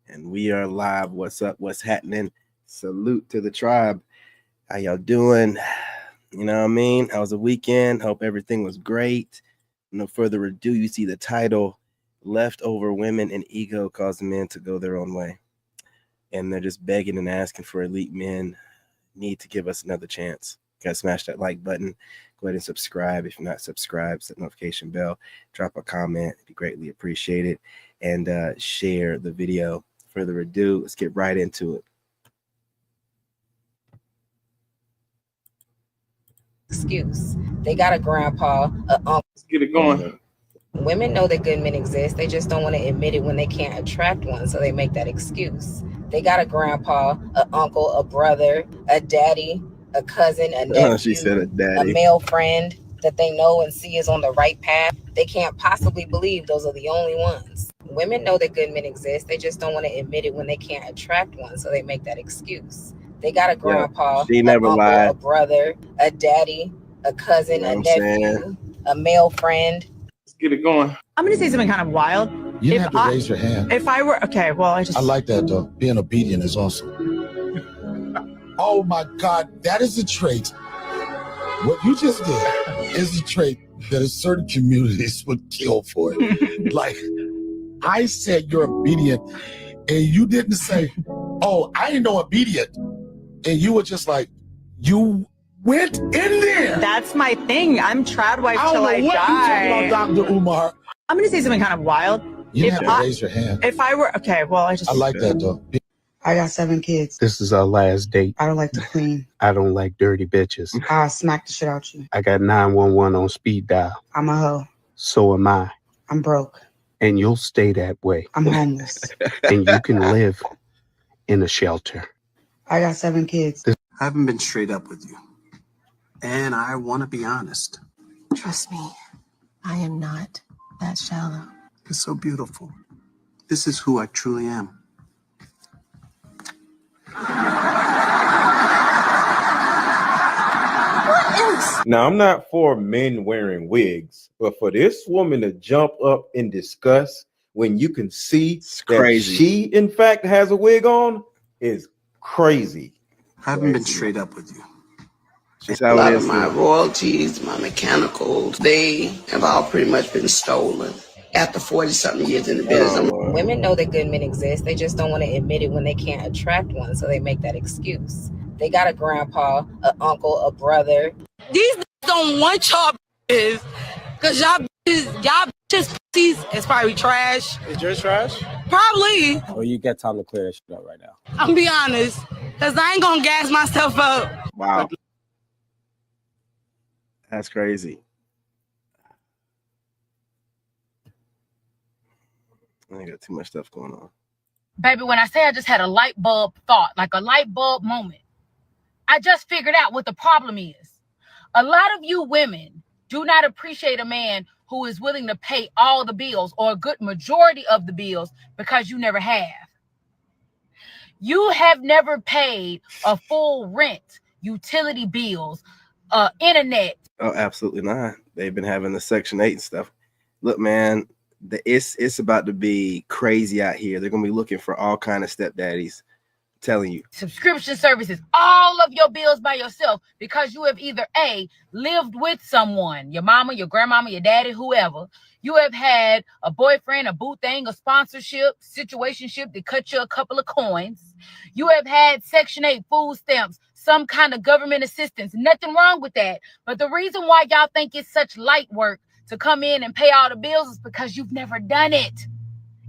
And we are live. What's up? What's happening? Salute to the tribe. How y'all doing? You know what I mean? How was the weekend? Hope everything was great. No further ado, you see the title, Leftover Women and Ego Cause Men to Go Their Own Way. And they're just begging and asking for elite men need to give us another chance. You guys smash that like button. Go ahead and subscribe. If you're not subscribed, set the notification bell. Drop a comment. It'd be greatly appreciated. And share the video. Further ado, let's get right into it. Excuse. They got a grandpa, a uncle. Let's get it going. Women know that good men exist. They just don't want to admit it when they can't attract one, so they make that excuse. They got a grandpa, a uncle, a brother, a daddy, a cousin, a nephew, she said a daddy, a male friend that they know and see is on the right path. They can't possibly believe those are the only ones. Women know that good men exist. They just don't want to admit it when they can't attract one, so they make that excuse. They got a grandpa, an uncle, a brother, a daddy, a cousin, a nephew, a male friend. Let's get it going. I'm going to say something kind of wild. You didn't have to raise your hand. If I were, okay, well, I like that, though. Being obedient is awesome. Oh, my God, that is a trait. What you just did is a trait that a certain communities would kill for it. Like, I said you're obedient, and you didn't say, oh, I ain't no obedient. And you were just like, you went in there. That's my thing. I'm trad wife till I die. You talking about, Dr. Umar? I'm going to say something kind of wild. You didn't have to raise your hand. If I were, okay, well, I like that, though. I got 7 kids. This is our last date. I don't like to clean. I don't like dirty bitches. I'll smack the shit out you. I got 911 on speed dial. I'm a hoe. So am I. I'm broke. And you'll stay that way. I'm homeless. And you can live in a shelter. I got 7 kids. I haven't been straight up with you. And I want to be honest. Trust me, I am not that shallow. It's so beautiful. This is who I truly am. Now, I'm not for men wearing wigs, but for this woman to jump up in disgust when you can see that she, in fact, has a wig on is crazy. I haven't been straight up with you. A lot of my royalties, my mechanicals, they have all pretty much been stolen after 40-something years in the business. Women know that good men exist. They just don't want to admit it when they can't attract one, so they make that excuse. They got a grandpa, an uncle, a brother. These don't want y'all bitches, because y'all just pussies is probably trash. Is yours trash? Probably. Or you got time to clear that shit up right now. I'm be honest, because I ain't going to gas myself up. Wow. That's crazy. I got too much stuff going on. Baby, when I say I just had a light bulb thought, like a light bulb moment, I just figured out what the problem is. A lot of you women do not appreciate a man who is willing to pay all the bills or a good majority of the bills because you never have. You have never paid a full rent, utility bills, internet. Oh, absolutely not. They've been having the Section 8 and stuff. Look, man, it's about to be crazy out here. They're going to be looking for all kind of stepdaddies. I'm telling you. Subscription services, all of your bills by yourself because you have either A, lived with someone, your mama, your grandmama, your daddy, whoever. You have had a boyfriend, a boo thing, a sponsorship, situationship that cut you a couple of coins. You have had Section 8 food stamps, some kind of government assistance. Nothing wrong with that. But the reason why y'all think it's such light work to come in and pay all the bills is because you've never done it.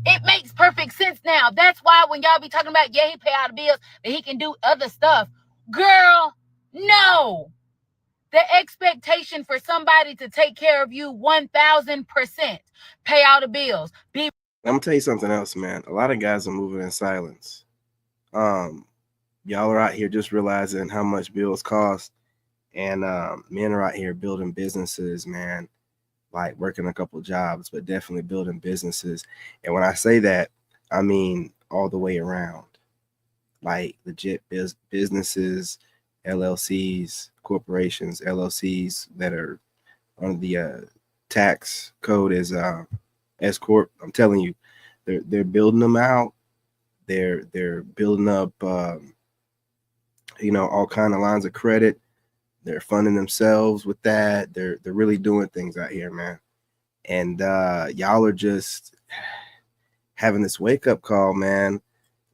It makes perfect sense now. That's why when y'all be talking about, yeah, he pay all the bills, but he can do other stuff. Girl, no. The expectation for somebody to take care of you 1,000%, pay all the bills. I'm gonna tell you something else, man. A lot of guys are moving in silence. Y'all are out here just realizing how much bills cost, and men are out here building businesses, man, like working a couple jobs, but definitely building businesses. And when I say that, I mean all the way around, like legit businesses, LLCs, corporations, LLCs that are on the tax code as S corp. I'm telling you, they're building them out They're building up, all kind of lines of credit. They're funding themselves with that. They're really doing things out here, man. And y'all are just having this wake up call, man.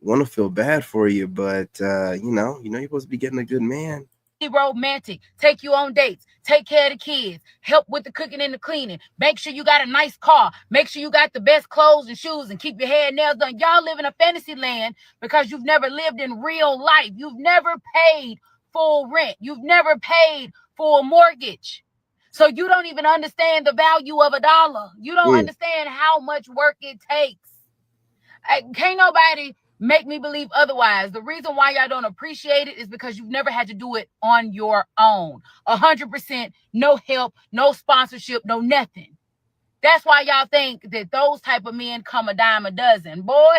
Want to feel bad for you, but you're supposed to be getting a good man. Romantic, take you on dates, take care of the kids, help with the cooking and the cleaning, make sure you got a nice car, make sure you got the best clothes and shoes, and keep your hair and nails done. Y'all live in a fantasy land because you've never lived in real life. You've never paid full rent. You've never paid for a mortgage. So you don't even understand the value of $1. You don't understand how much work it takes. Can't nobody make me believe otherwise. The reason why y'all don't appreciate it is because you've never had to do it on your own. 100%, no help, no sponsorship, no nothing. That's why y'all think that those type of men come a dime a dozen. Boy,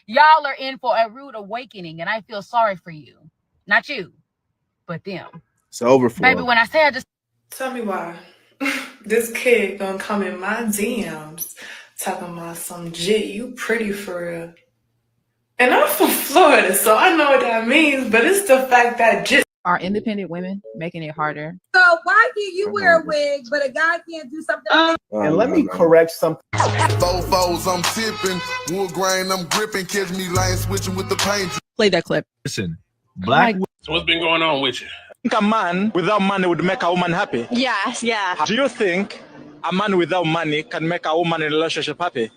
y'all are in for a rude awakening, and I feel sorry for you. Not you, but them. It's over for baby, when I say I just... Tell me why. This kid gonna come in my DMs talking about some jit, you pretty for real. And I'm from Florida, so I know what that means, but it's the fact that just... Are independent women making it harder? So why can you wear a wig, but a guy can't do something? And let me correct something. Fofos, I'm tipping. Wood grain, I'm gripping. Catch me lane switching with the paint. Play that clip. Listen, black. So what's been going on with you? I think a man without money would make a woman happy. Yes, yeah. Do you think a man without money can make a woman in a relationship happy?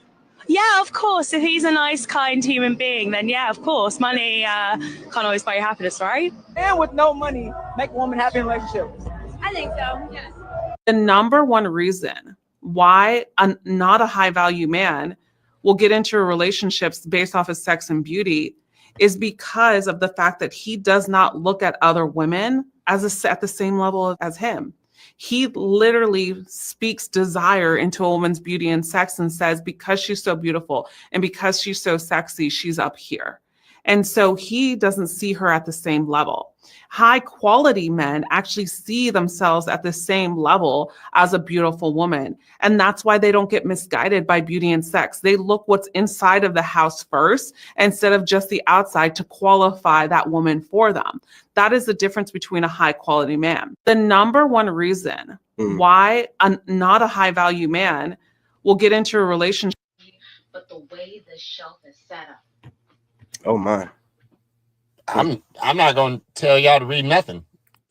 Yeah, of course. If he's a nice, kind human being, then yeah, of course. Money can't always buy you happiness, right? Man with no money make a woman happy in a relationship. I think so, yes. The number one reason why not a high value man will get into relationships based off of sex and beauty is because of the fact that he does not look at other women at the same level as him. He literally speaks desire into a woman's beauty and sex and says, because she's so beautiful and because she's so sexy, she's up here. And so he doesn't see her at the same level. High quality men actually see themselves at the same level as a beautiful woman. And that's why they don't get misguided by beauty and sex. They look what's inside of the house first instead of just the outside to qualify that woman for them. That is the difference between a high quality man. The number one reason why not a high value man will get into a relationship. But the way the shelf is set up. Oh my. I'm not gonna tell y'all to read nothing.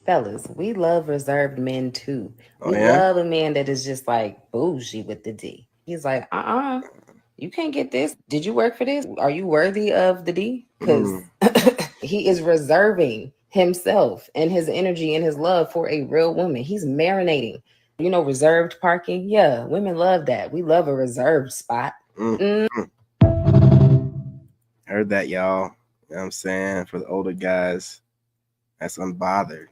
Fellas, we love reserved men too. Oh, We yeah? love a man that is just like bougie with the D. He's like, you can't get this. Did you work for this? Are you worthy of the D? Because he is reserving himself and his energy and his love for a real woman. He's marinating. Reserved parking. Yeah, women love that. We love a reserved spot. Heard that, y'all. You know what I'm saying? For the older guys, that's unbothered.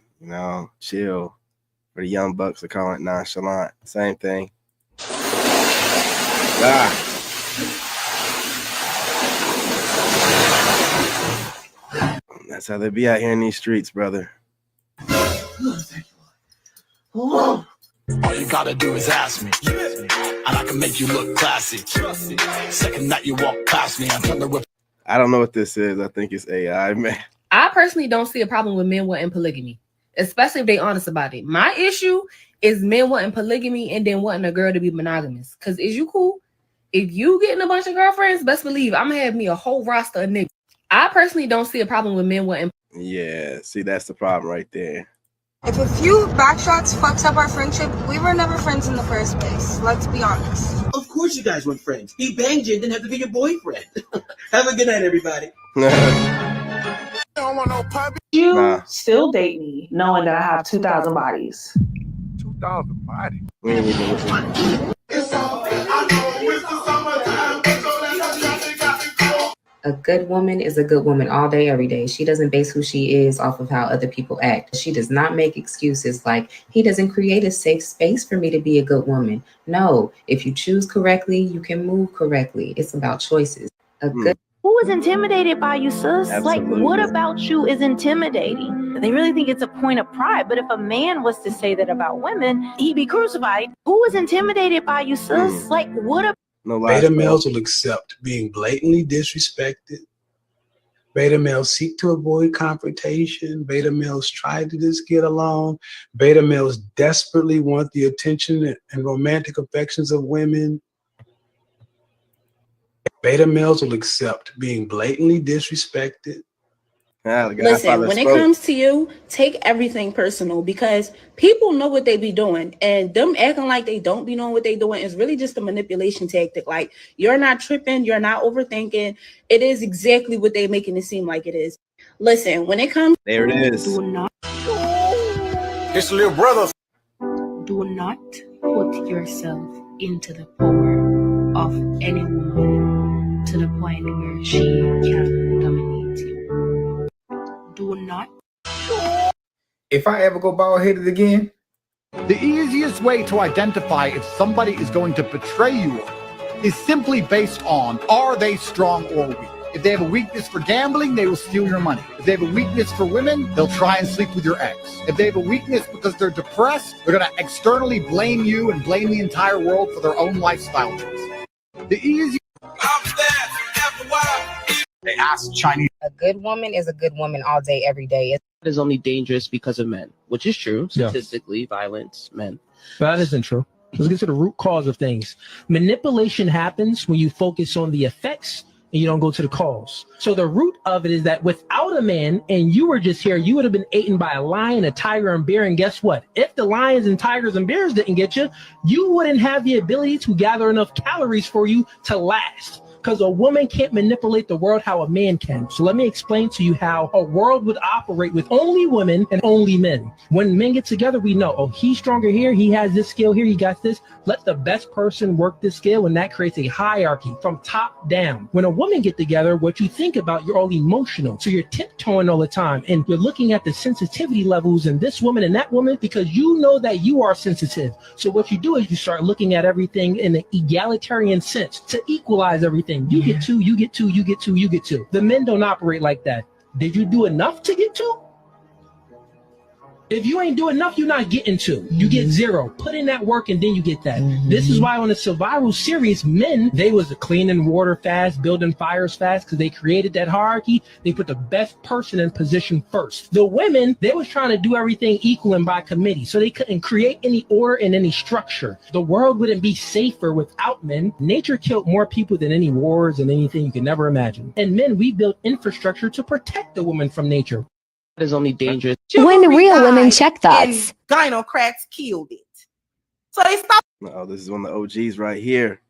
Chill. For the young bucks, they're calling it nonchalant. Same thing. That's how they be out here in these streets, brother. All you gotta do is ask me, and I can make you look classy. Second night you walk past me, I'm trying to. I don't know what this is. I think it's AI, man. I personally don't see a problem with men wanting polygamy, especially if they honest about it. My issue is men wanting polygamy and then wanting a girl to be monogamous. Because is you cool? If you getting a bunch of girlfriends, best believe I'm going to have me a whole roster of niggas. I personally don't see a problem with men wanting. Yeah, see, that's the problem right there. If a few backshots fucks up our friendship, we were never friends in the first place. Let's be honest. Of course you guys weren't friends. He banged you and didn't have to be your boyfriend. Have a good night, everybody. You still date me knowing that I have 2,000 bodies. 2,000 bodies? A good woman is a good woman all day, every day. She doesn't base who she is off of how other people act. She does not make excuses like, he doesn't create a safe space for me to be a good woman. No, if you choose correctly, you can move correctly. It's about choices. A good Who is intimidated by you, sis? Absolutely. Like, what about you is intimidating? They really think it's a point of pride. But if a man was to say that about women, he'd be crucified. Who is intimidated by you, sis? Like, what about... No lies, Beta males will accept being blatantly disrespected, Beta males seek to avoid confrontation. Beta males try to just get along. Beta males desperately want the attention and romantic affections of women. Beta males will accept being blatantly disrespected. Listen, when it comes to you, take everything personal because people know what they be doing, and them acting like they don't be knowing what they doing is really just a manipulation tactic. Like, you're not tripping, you're not overthinking. It is exactly what they making it seem like it is. Listen, when it comes, there it is. Do not. It's little brother. Do not put yourself into the power of any woman to the point where she can dominate you. Do not. If I ever go bald-headed again, the easiest way to identify if somebody is going to betray you is simply based on, are they strong or weak? If they have a weakness for gambling, they will steal your money. If they have a weakness for women, they'll try and sleep with your ex. If they have a weakness because they're depressed, they're going to externally blame you and blame the entire world for their own lifestyle choices. The easy. They ask Chinese. A good woman is a good woman all day, every day. It is only dangerous because of men, which is true. Statistically, violence, men. But that isn't true. Let's get to the root cause of things. Manipulation happens when you focus on the effects and you don't go to the cause. So the root of it is that without a man and you were just here, you would have been eaten by a lion, a tiger, and bear. And guess what? If the lions and tigers and bears didn't get you, you wouldn't have the ability to gather enough calories for you to last. Because a woman can't manipulate the world how a man can. So let me explain to you how a world would operate with only women and only men. When men get together, we know, oh, he's stronger here, he has this skill here, he got this. Let the best person work this skill, and that creates a hierarchy from top down. When a woman get together, what you think about, you're all emotional. So you're tiptoeing all the time, and you're looking at the sensitivity levels in this woman and that woman because you know that you are sensitive. So what you do is you start looking at everything in an egalitarian sense to equalize everything. You get two, you get two, you get two, you get two. The men don't operate like that. Did you do enough to get two? If you ain't do enough, you're not getting two. You get zero. Put in that work and then you get that. This is why on the survival series, men, they was cleaning water fast, building fires fast, because they created that hierarchy. They put the best person in position first. The women, they was trying to do everything equal and by committee, so they couldn't create any order and any structure. The world wouldn't be safer without men. Nature killed more people than any wars and anything you could never imagine. And men, we built infrastructure to protect the woman from nature. It is only dangerous. When real women check thoughts. Gynocrats killed it. So they stopped. Oh, this is one of the OGs right here.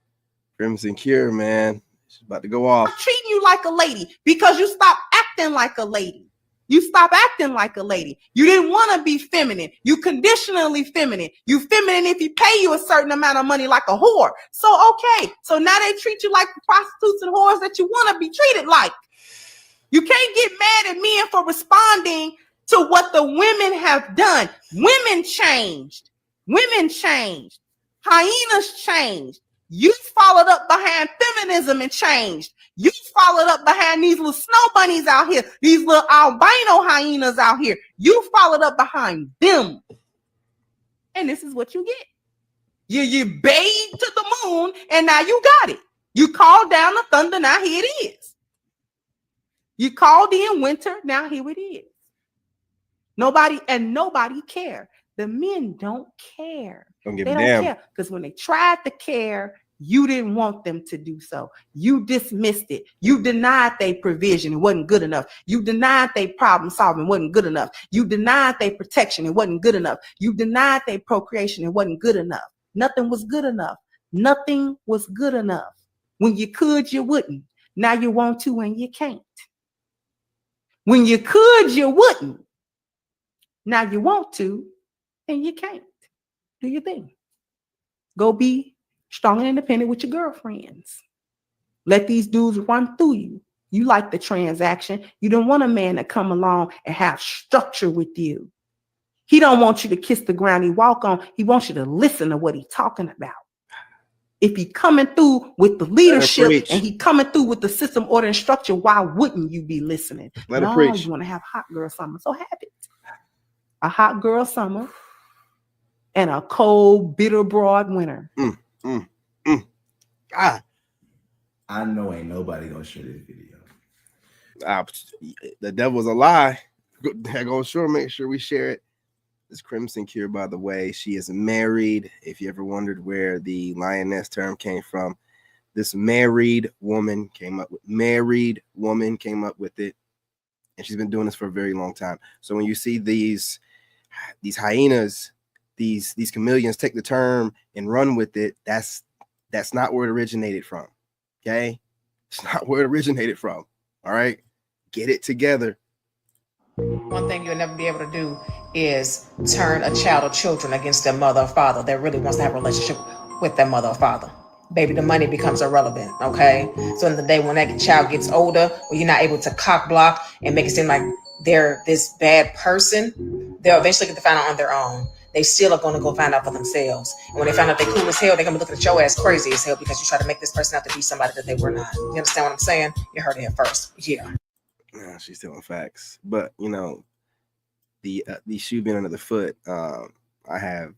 Crimson Cure, man. She's about to go off. Treating you like a lady because you stopped acting like a lady. You stop acting like a lady. You didn't want to be feminine. You conditionally feminine. You feminine if you pay you a certain amount of money like a whore. So, okay. So now they treat you like the prostitutes and whores that you want to be treated like. You can't get mad at men for responding to what the women have done. Women changed. Women changed. Hyenas changed. You followed up behind feminism and changed. You followed up behind these little snow bunnies out here, these little albino hyenas out here. You followed up behind them. And this is what you get. You bathed to the moon, and now you got it. You called down the thunder, now here it is. You called in winter, now here it is. Nobody care. The men don't care. Don't give they a don't damn. care because when they tried to care, you didn't want them to do so. You dismissed it. You denied their provision. It wasn't good enough. You denied their problem solving. It wasn't good enough. You denied their protection. It wasn't good enough. You denied their procreation. It wasn't good enough. Nothing was good enough. Nothing was good enough. When you could, you wouldn't. Now you want to and you can't. When you could, you wouldn't. Now you want to and you can't. Do your thing. Go be strong and independent with your girlfriends. Let these dudes run through you. You like the transaction. You don't want a man to come along and have structure with you. He don't want you to kiss the ground he walk on. He wants you to listen to what he's talking about. If he coming through with the leadership and he coming through with the system, order, and structure, why wouldn't you be listening? Let her preach. You want to have hot girl summer. So have it. A hot girl summer and a cold, bitter, broad winter. God. I know ain't nobody gonna share this video. The devil's a lie. Go sure, make sure we share it. This Crimson Cure, by the way, she is married. If you ever wondered where the lioness term came from, this married woman came up with it, and she's been doing this for a very long time. So when you see these hyenas, these chameleons take the term and run with it, that's not where it originated from. Okay, it's not where it originated from. All right, get it together. One thing you'll never be able to do is turn a child or children against their mother or father that really wants to have a relationship with their mother or father. Baby, the money becomes irrelevant, okay? So in the day when that child gets older, or you're not able to cock block and make it seem like they're this bad person, they'll eventually get to find out on their own. They still are going to go find out for themselves. And when they find out they're cool as hell, they're going to be looking at your ass crazy as hell because you try to make this person out to be somebody that they were not. You understand what I'm saying? You heard it here first. Yeah. She's telling facts, but the shoe being under the foot. I have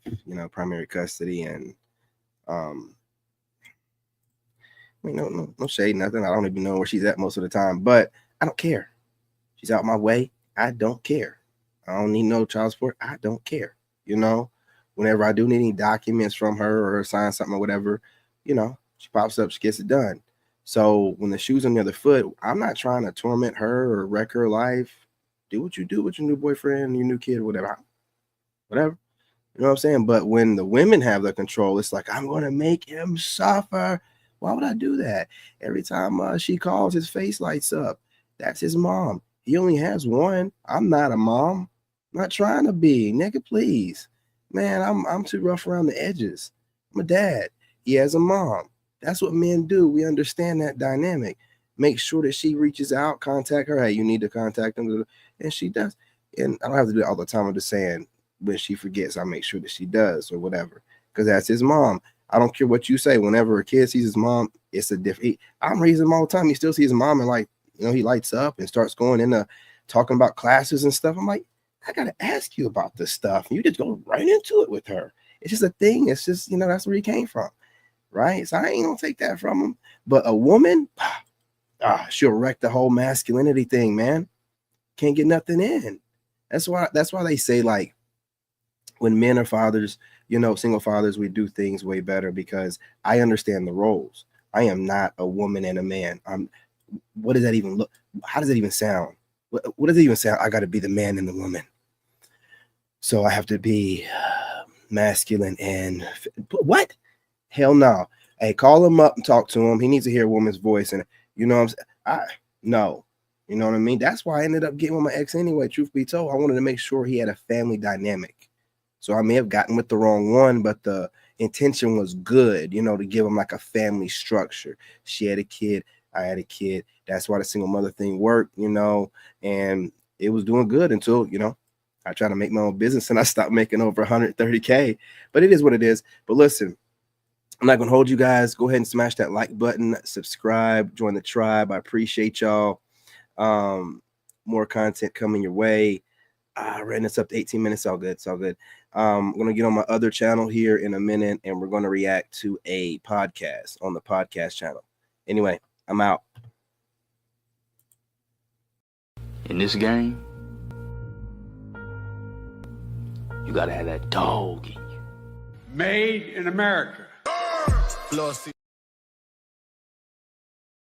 primary custody, and no shade, nothing. I don't even know where she's at most of the time, but I don't care. She's out my way. I don't care. I don't need no child support. I don't care. Whenever I do need any documents from her or sign something or whatever, she pops up, she gets it done. So when the shoe's on the other foot, I'm not trying to torment her or wreck her life. Do what you do with your new boyfriend, your new kid, whatever. You know what I'm saying? But when the women have the control, it's like, I'm going to make him suffer. Why would I do that? Every time she calls, his face lights up. That's his mom. He only has one. I'm not a mom. I'm not trying to be. Nigga, please. Man, I'm too rough around the edges. I'm a dad. He has a mom. That's what men do. We understand that dynamic. Make sure that she reaches out, contact her. Hey, you need to contact them. And she does. And I don't have to do it all the time. I'm just saying, when she forgets, I make sure that she does or whatever. Because that's his mom. I don't care what you say. Whenever a kid sees his mom, it's a different. I'm raising him all the time. He still sees his mom and he lights up and starts going into talking about classes and stuff. I'm like, I got to ask you about this stuff. You just go right into it with her. It's just a thing. It's just, that's where he came from. Right? So I ain't gonna take that from him. But a woman, she'll wreck the whole masculinity thing, man. Can't get nothing in. That's why they say, like, when men are fathers, single fathers, we do things way better because I understand the roles. I am not a woman and a man. What does that even look? How does that even sound? What does it even sound? I got to be the man and the woman. So I have to be masculine and what? Hell no. Hey, call him up and talk to him. He needs to hear a woman's voice. And no. You know what I mean? That's why I ended up getting with my ex anyway. Truth be told, I wanted to make sure he had a family dynamic. So I may have gotten with the wrong one, but the intention was good, to give him like a family structure. She had a kid. I had a kid. That's why the single mother thing worked, and it was doing good until, I tried to make my own business and I stopped making over 130K, but it is what it is. But listen, I'm not going to hold you guys. Go ahead and smash that like button, subscribe, join the tribe. I appreciate y'all. More content coming your way. Ran this up to 18 minutes. All good. It's all good. I'm going to get on my other channel here in a minute, and we're going to react to a podcast on the podcast channel. Anyway, I'm out. In this game, you got to have that dog in you. Made in America.